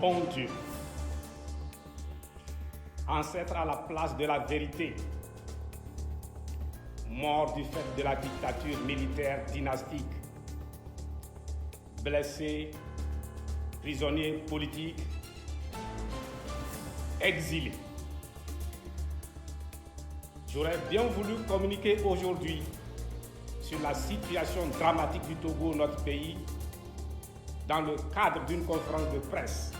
bon Dieu, ancêtre à la place de la vérité, mort du fait de la dictature militaire dynastique, blessé, prisonnier politique, exilé. J'aurais bien voulu communiquer aujourd'hui sur la situation dramatique du Togo, notre pays, dans le cadre d'une conférence de presse.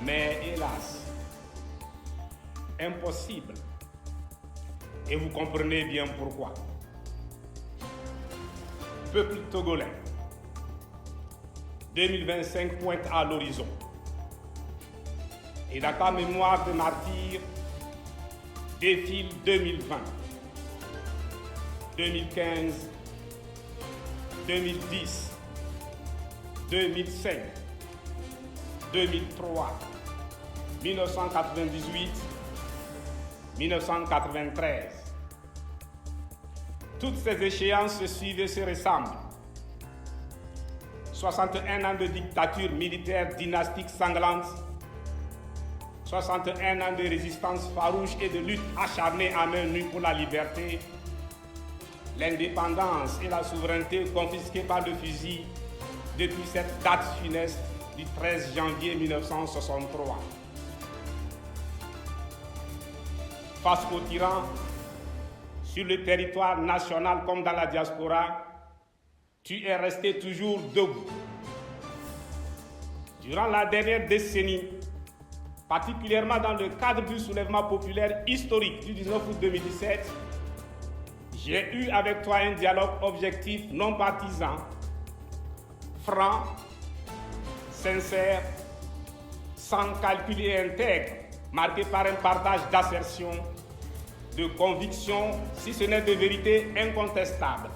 Mais hélas, impossible. Et vous comprenez bien pourquoi. Peuple togolais, 2025 pointe à l'horizon. Et dans ta mémoire de martyr, défile 2020, 2015, 2010, 2005, 2003, 1998, 1993. Toutes ces échéances se suivent et se ressemblent. 61 ans de dictature militaire dynastique sanglante, 61 ans de résistance farouche et de lutte acharnée à main nue pour la liberté, l'indépendance et la souveraineté confisquées par le fusil depuis cette date funeste du 13 janvier 1963. Face aux tyrans, sur le territoire national comme dans la diaspora, tu es resté toujours debout. Durant la dernière décennie, particulièrement dans le cadre du soulèvement populaire historique du 19 août 2017, j'ai eu avec toi un dialogue objectif, non partisan, franc, sincère, sans calcul et intègre, marqué par un partage d'assertions, de convictions, si ce n'est de vérité incontestable.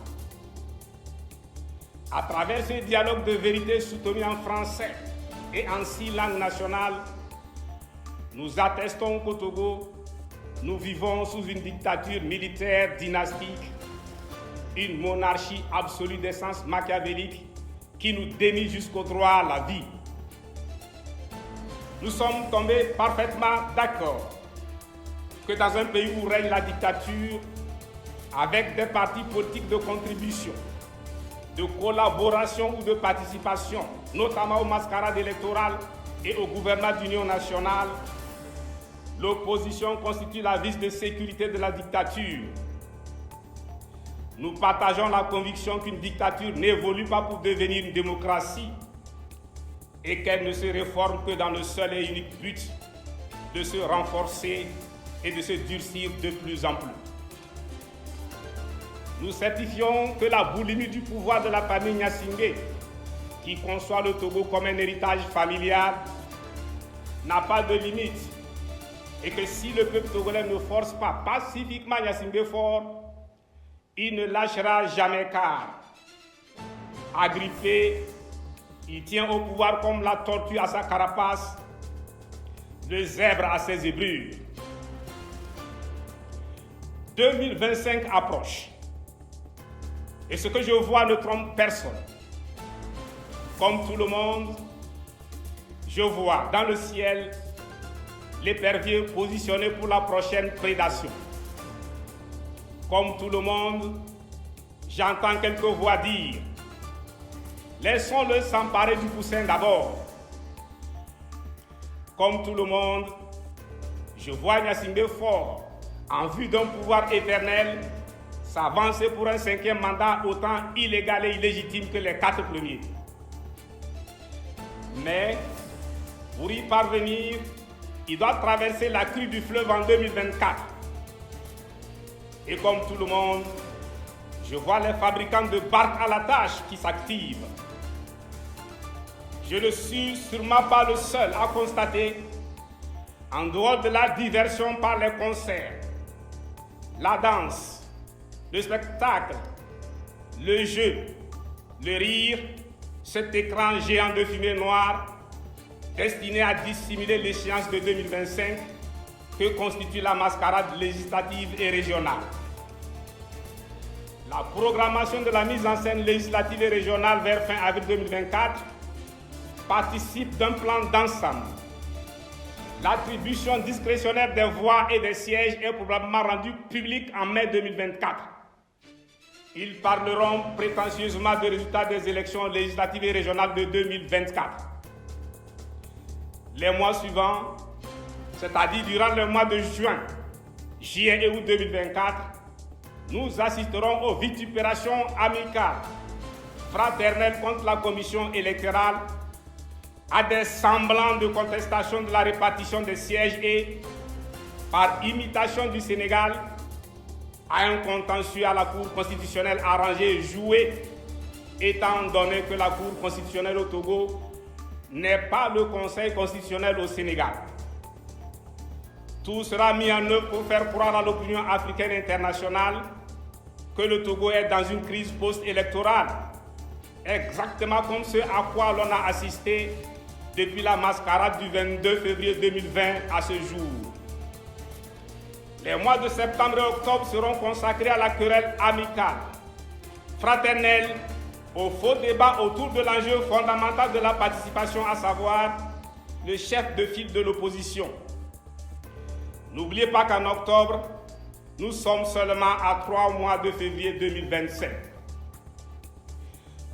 À travers ce dialogue de vérité soutenu en français et en 6 langues nationales, nous attestons qu'au Togo, nous vivons sous une dictature militaire dynastique, une monarchie absolue d'essence machiavélique qui nous dénie jusqu'au droit à la vie. Nous sommes tombés parfaitement d'accord que dans un pays où règne la dictature, avec des partis politiques de contribution, de collaboration ou de participation, notamment aux mascarades électorales et au gouvernement d'union nationale, l'opposition constitue la vis de sécurité de la dictature. Nous partageons la conviction qu'une dictature n'évolue pas pour devenir une démocratie et qu'elle ne se réforme que dans le seul et unique but de se renforcer et de se durcir de plus en plus. Nous certifions que la boulimie du pouvoir de la famille Gnassingbé, qui conçoit le Togo comme un héritage familial, n'a pas de limite et que si le peuple togolais ne force pas pacifiquement Gnassingbé fort, il ne lâchera jamais car, agrippé, il tient au pouvoir comme la tortue à sa carapace, le zèbre à ses zébrures. 2025 approche. Et ce que je vois ne trompe personne. Comme tout le monde, je vois dans le ciel l'épervier positionné pour la prochaine prédation. Comme tout le monde, j'entends quelques voix dire « Laissons-le s'emparer du poussin d'abord ». Comme tout le monde, je vois Gnassingbé fort, en vue d'un pouvoir éternel, s'avancer pour un 5e mandat autant illégal et illégitime que les 4 premiers. Mais, pour y parvenir, il doit traverser la crue du fleuve en 2024. Et comme tout le monde, je vois les fabricants de barques à la tâche qui s'activent. Je ne suis sûrement pas le seul à constater, en dehors de la diversion par les concerts, la danse, le spectacle, le jeu, le rire, cet écran géant de fumée noire destiné à dissimuler l'échéance de 2025 que constitue la mascarade législative et régionale. La programmation de la mise en scène législative et régionale vers fin avril 2024 participe d'un plan d'ensemble. L'attribution discrétionnaire des voix et des sièges est probablement rendue publique en mai 2024. Ils parleront prétentieusement des résultats des élections législatives et régionales de 2024. Les mois suivants, c'est-à-dire durant le mois de juin, juillet et août 2024, nous assisterons aux vitupérations amicales, fraternelles contre la commission électorale, à des semblants de contestation de la répartition des sièges et, par imitation du Sénégal, à un contentieux à la Cour constitutionnelle arrangé et joué, étant donné que la Cour constitutionnelle au Togo n'est pas le Conseil constitutionnel au Sénégal. Tout sera mis en œuvre pour faire croire à l'opinion africaine internationale que le Togo est dans une crise post-électorale, exactement comme ce à quoi l'on a assisté depuis la mascarade du 22 février 2020 à ce jour. Les mois de septembre et octobre seront consacrés à la querelle amicale, fraternelle, au faux débat autour de l'enjeu fondamental de la participation, à savoir le chef de file de l'opposition. N'oubliez pas qu'en octobre, nous sommes seulement à 3 mois de février 2025.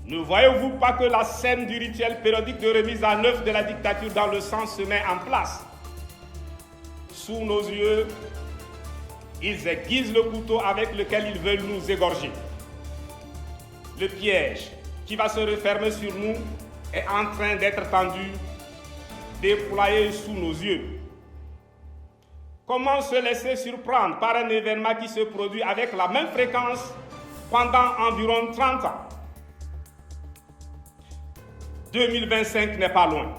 Ne voyez-vous pas que la scène du rituel périodique de remise à neuf de la dictature dans le sang se met en place? Sous nos yeux, ils aiguisent le couteau avec lequel ils veulent nous égorger. Le piège qui va se refermer sur nous est en train d'être tendu, déployé sous nos yeux. Comment se laisser surprendre par un événement qui se produit avec la même fréquence pendant environ 30 ans? 2025 n'est pas loin.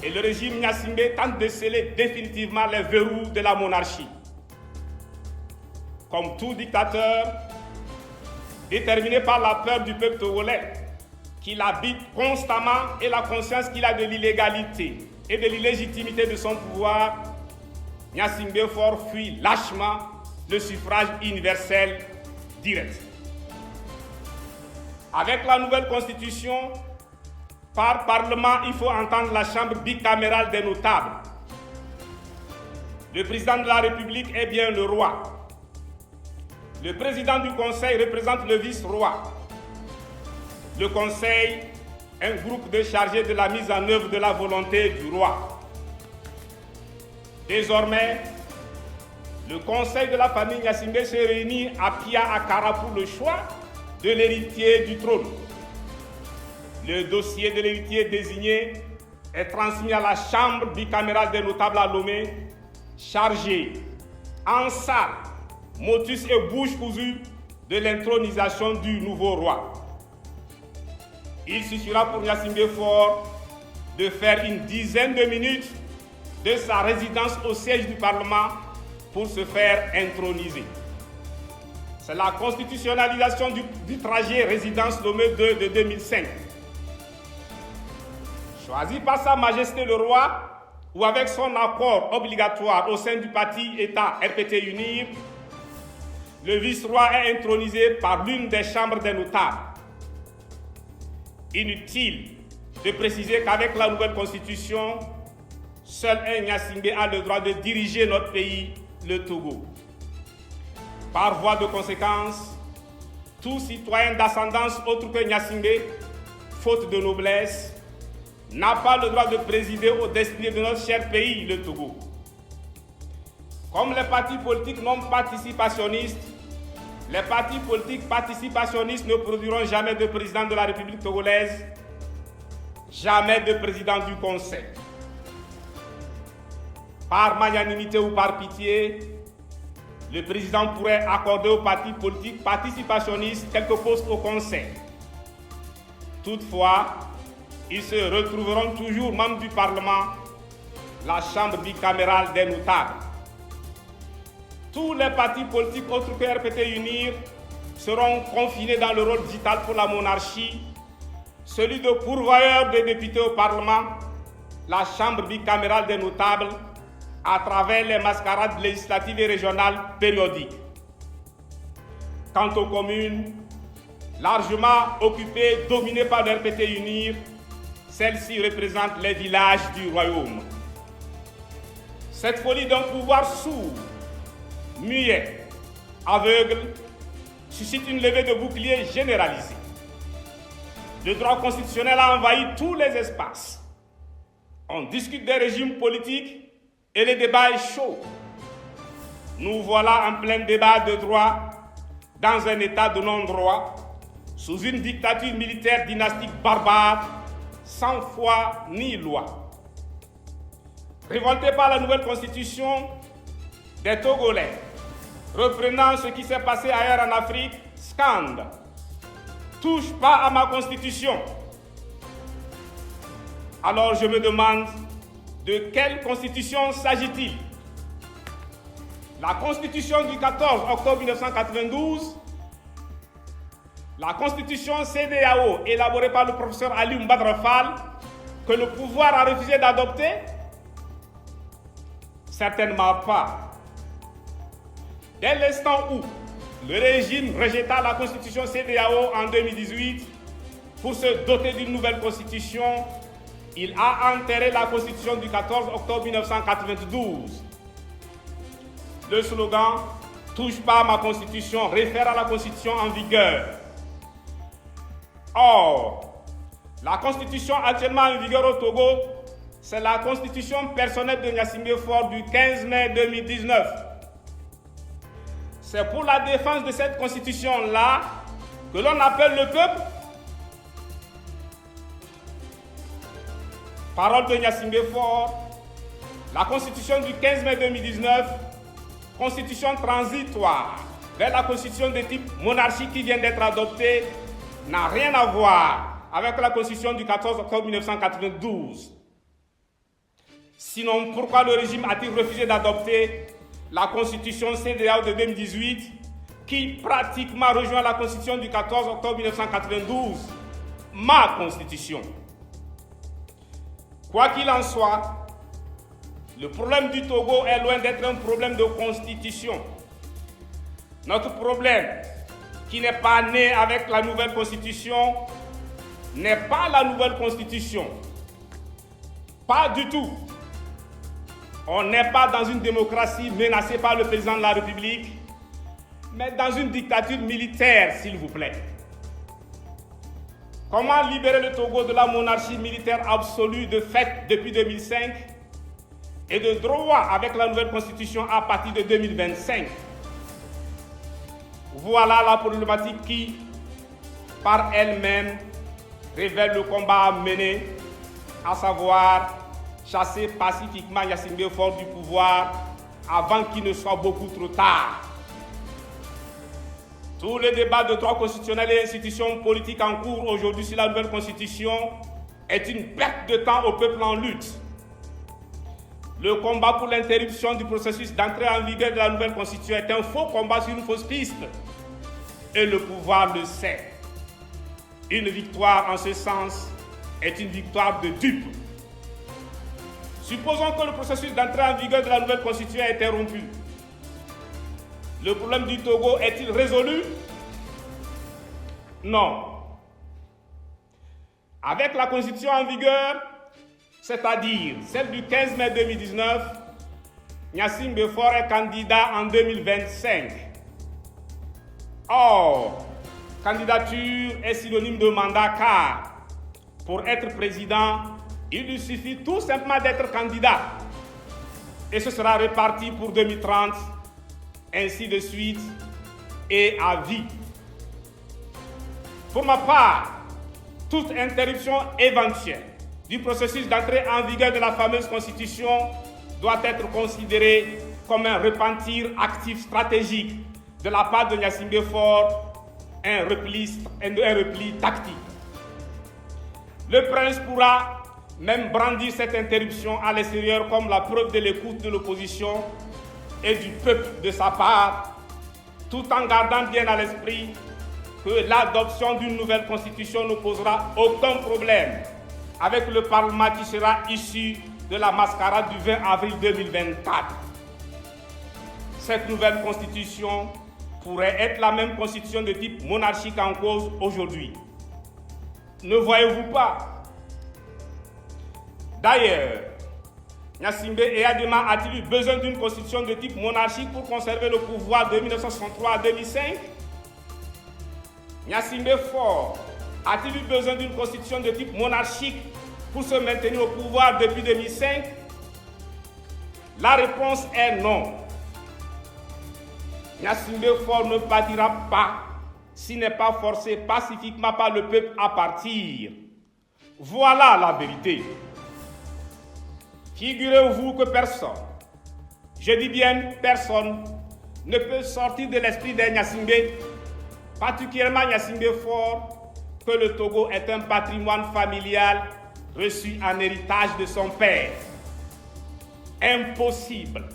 Et le régime Gnassingbé tente de sceller définitivement les verrous de la monarchie. Comme tout dictateur, déterminé par la peur du peuple togolais, qui l'habite constamment, et la conscience qu'il a de l'illégalité et de l'illégitimité de son pouvoir, Gnassingbé Faure fuit lâchement le suffrage universel direct. Avec la nouvelle constitution, par parlement, il faut entendre la chambre bicamérale des notables. Le président de la République est bien le roi. Le président du Conseil représente le vice-roi. Le Conseil, un groupe de chargés de la mise en œuvre de la volonté du roi. Désormais, le Conseil de la famille Gnassingbé se réunit à Pia Akara pour le choix de l'héritier du trône. Le dossier de l'héritier désigné est transmis à la chambre bicamérale des notables à Lomé, chargée en salle, motus et bouche cousue de l'intronisation du nouveau roi. Il suffira pour Gnassingbé Faure de faire une dizaine de minutes de sa résidence au siège du Parlement pour se faire introniser. C'est la constitutionnalisation du trajet résidence Lomé 2 de 2005. Choisi par Sa Majesté le Roi ou avec son accord obligatoire au sein du parti État RPT UNIR, le vice-roi est intronisé par l'une des chambres des notables. Inutile de préciser qu'avec la nouvelle constitution, seul un Gnassingbé a le droit de diriger notre pays, le Togo. Par voie de conséquence, tout citoyen d'ascendance autre que Gnassingbé, faute de noblesse, n'a pas le droit de présider aux destinées de notre cher pays, le Togo. Comme les partis politiques non participationnistes, les partis politiques participationnistes ne produiront jamais de président de la République togolaise, jamais de président du Conseil. Par magnanimité ou par pitié, le président pourrait accorder aux partis politiques participationnistes quelques postes au Conseil. Toutefois, ils se retrouveront toujours membres du Parlement, la chambre bicamérale des notables. Tous les partis politiques autres que RPT UNIR seront confinés dans le rôle vital pour la monarchie, celui de pourvoyeur des députés au Parlement, la chambre bicamérale des notables, à travers les mascarades législatives et régionales périodiques. Quant aux communes, largement occupées, dominées par le RPT UNIR, celle-ci représente les villages du royaume. Cette folie d'un pouvoir sourd, muet, aveugle, suscite une levée de boucliers généralisée. Le droit constitutionnel a envahi tous les espaces. On discute des régimes politiques et le débat est chaud. Nous voilà en plein débat de droit dans un état de non-droit, sous une dictature militaire dynastique barbare, sans foi ni loi. Révoltés par la nouvelle constitution, des Togolais, reprenant ce qui s'est passé ailleurs en Afrique, scandent « Touche pas à ma constitution ». Alors je me demande, de quelle constitution s'agit-il? La constitution du 14 octobre 1992, la constitution CEDEAO élaborée par le professeur Ali Badara Fall, que le pouvoir a refusé d'adopter? Certainement pas. Dès l'instant où le régime rejeta la constitution CEDEAO en 2018 pour se doter d'une nouvelle constitution, il a enterré la constitution du 14 octobre 1992. Le slogan « Touche pas à ma constitution » réfère à la constitution en vigueur. Or, la constitution actuellement en vigueur au Togo, c'est la constitution personnelle de Gnassingbé Faure du 15 mai 2019. C'est pour la défense de cette constitution-là que l'on appelle le peuple. Parole de Gnassingbé Faure, la constitution du 15 mai 2019, constitution transitoire vers la constitution de type monarchie qui vient d'être adoptée, n'a rien à voir avec la constitution du 14 octobre 1992. Sinon, pourquoi le régime a-t-il refusé d'adopter la constitution CEDEAO de 2018 qui pratiquement rejoint la constitution du 14 octobre 1992, ma constitution? Quoi qu'il en soit, le problème du Togo est loin d'être un problème de constitution. Notre problème, qui n'est pas né avec la nouvelle constitution, n'est pas la nouvelle constitution. Pas du tout. On n'est pas dans une démocratie menacée par le président de la République, mais dans une dictature militaire, s'il vous plaît. Comment libérer le Togo de la monarchie militaire absolue de fait depuis 2005 et de droit avec la nouvelle constitution à partir de 2025? Voilà la problématique qui, par elle-même, révèle le combat à mener, à savoir chasser pacifiquement Gnassingbé Faure du pouvoir avant qu'il ne soit beaucoup trop tard. Tous les débats de droit constitutionnel et institutions politiques en cours aujourd'hui sur la nouvelle constitution est une perte de temps au peuple en lutte. Le combat pour l'interruption du processus d'entrée en vigueur de la nouvelle constitution est un faux combat sur une fausse piste. Et le pouvoir le sait. Une victoire en ce sens est une victoire de dupe. Supposons que le processus d'entrée en vigueur de la nouvelle constitution est interrompu. Le problème du Togo est-il résolu? Non. Avec la constitution en vigueur, c'est-à-dire celle du 15 mai 2019, Gnassingbé Faure est candidat en 2025. Or, candidature est synonyme de mandat car, pour être président, il lui suffit tout simplement d'être candidat. Et ce sera réparti pour 2030, ainsi de suite, et à vie. Pour ma part, toute interruption éventuelle du processus d'entrée en vigueur de la fameuse constitution doit être considérée comme un repentir actif stratégique de la part de Gnassingbé Faure, un repli tactique. Le prince pourra même brandir cette interruption à l'extérieur comme la preuve de l'écoute de l'opposition et du peuple de sa part, tout en gardant bien à l'esprit que l'adoption d'une nouvelle constitution ne posera aucun problème avec le Parlement qui sera issu de la mascarade du 20 avril 2024. Cette nouvelle constitution pourrait être la même constitution de type monarchique en cause aujourd'hui. Ne voyez-vous pas? D'ailleurs, Gnassingbé Eyadema a-t-il eu besoin d'une constitution de type monarchique pour conserver le pouvoir de 1963 à 2005? Gnassingbé Faure a-t-il eu besoin d'une constitution de type monarchique pour se maintenir au pouvoir depuis 2005? La réponse est non. Gnassingbé Faure ne partira pas s'il n'est pas forcé pacifiquement par le peuple à partir. Voilà la vérité. Figurez-vous que personne, je dis bien personne, ne peut sortir de l'esprit des Gnassingbé, particulièrement Gnassingbé Faure, que le Togo est un patrimoine familial reçu en héritage de son père. Impossible.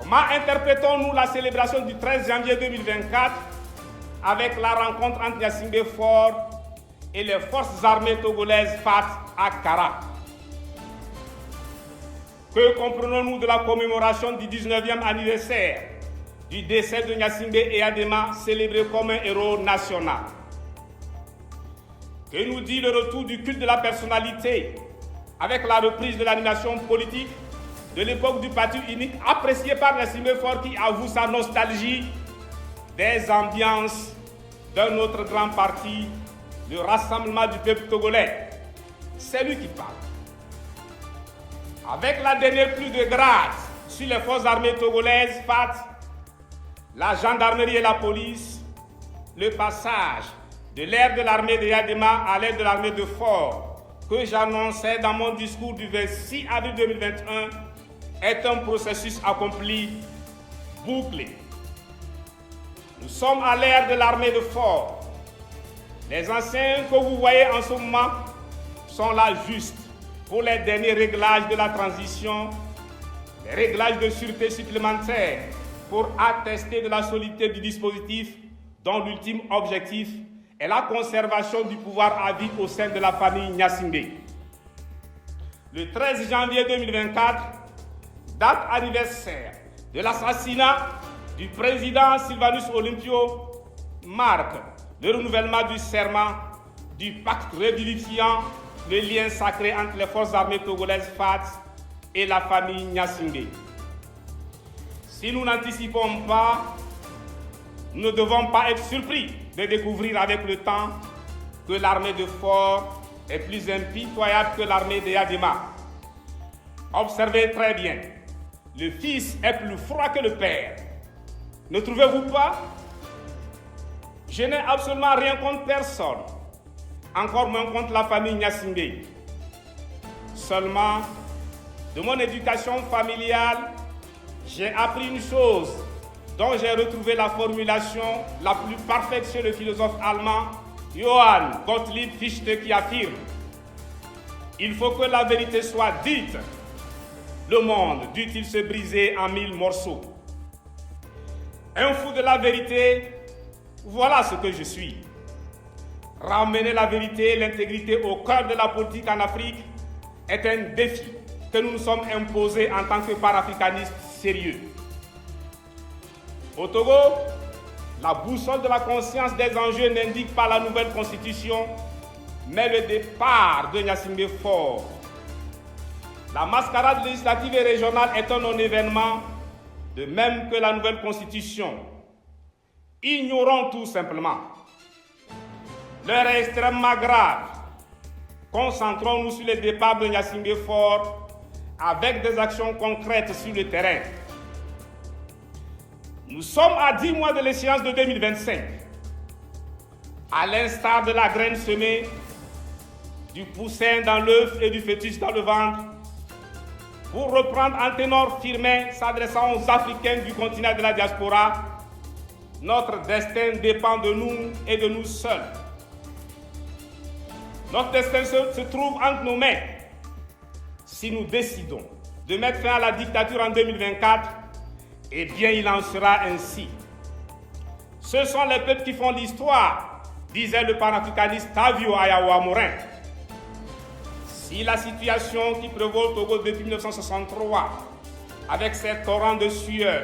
Comment interprétons-nous la célébration du 13 janvier 2024 avec la rencontre entre Gnassingbé Faure et les forces armées togolaises FAT à Kara? Que comprenons-nous de la commémoration du 19e anniversaire du décès de Gnassingbé Eyadema, célébré comme un héros national? Que nous dit le retour du culte de la personnalité avec la reprise de l'animation politique de l'époque du parti unique, apprécié par Gnassingbé Faure qui avoue sa nostalgie des ambiances d'un autre grand parti, le Rassemblement du peuple togolais? C'est lui qui parle. Avec la dernière pluie de grâce sur les forces armées togolaises, FAT, la gendarmerie et la police, le passage de l'ère de l'armée de Eyadema à l'ère de l'armée de Faure, que j'annonçais dans mon discours du 26 avril 2021, est un processus accompli, bouclé. Nous sommes à l'ère de l'armée de Faure. Les anciens que vous voyez en ce moment sont là juste pour les derniers réglages de la transition, les réglages de sûreté supplémentaires pour attester de la solidité du dispositif dont l'ultime objectif est la conservation du pouvoir à vie au sein de la famille Gnassingbé. Le 13 janvier 2024, date anniversaire de l'assassinat du président Sylvanus Olympio, marque le renouvellement du serment du pacte revivifiant le lien sacré entre les forces armées togolaises FAT et la famille Gnassingbé. Si nous n'anticipons pas, nous ne devons pas être surpris de découvrir avec le temps que l'armée de Faure est plus impitoyable que l'armée d'Eyadema. Observez très bien, le fils est plus froid que le père. Ne trouvez-vous pas? Je n'ai absolument rien contre personne, encore moins contre la famille Gnassingbé. Seulement, de mon éducation familiale, j'ai appris une chose dont j'ai retrouvé la formulation la plus parfaite chez le philosophe allemand Johann Gottlieb Fichte qui affirme: il faut que la vérité soit dite. Le monde dut-il se briser en 1000 morceaux. Un fou de la vérité, voilà ce que je suis. Ramener la vérité et l'intégrité au cœur de la politique en Afrique est un défi que nous nous sommes imposés en tant que panafricanistes sérieux. Au Togo, la boussole de la conscience des enjeux n'indique pas la nouvelle constitution, mais le départ de Gnassingbé Faure. La mascarade législative et régionale est un non-événement, de même que la nouvelle constitution. Ignorons tout simplement. L'heure est extrêmement grave. Concentrons-nous sur le départ de Gnassingbé Faure avec des actions concrètes sur le terrain. Nous sommes à 10 mois de l'échéance de 2025. À l'instar de la graine semée, du poussin dans l'œuf et du fœtus dans le ventre, pour reprendre Anténor Firmin s'adressant aux Africains du continent de la diaspora, notre destin dépend de nous et de nous seuls. Notre destin se trouve entre nos mains. Si nous décidons de mettre fin à la dictature en 2024, eh bien il en sera ainsi. Ce sont les peuples qui font l'histoire, disait le panafricaniste Tavio Ayawa Morin. Si la situation qui prévaut au Togo depuis 1963, avec ses torrents de sueur,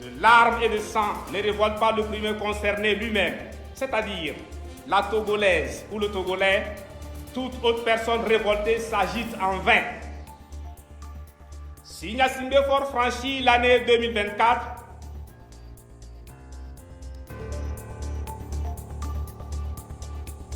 de larmes et de sang, ne révolte pas le premier concerné lui-même, c'est-à-dire la Togolaise ou le Togolais, toute autre personne révoltée s'agite en vain. Si Gnassingbé Faure franchit l'année 2024,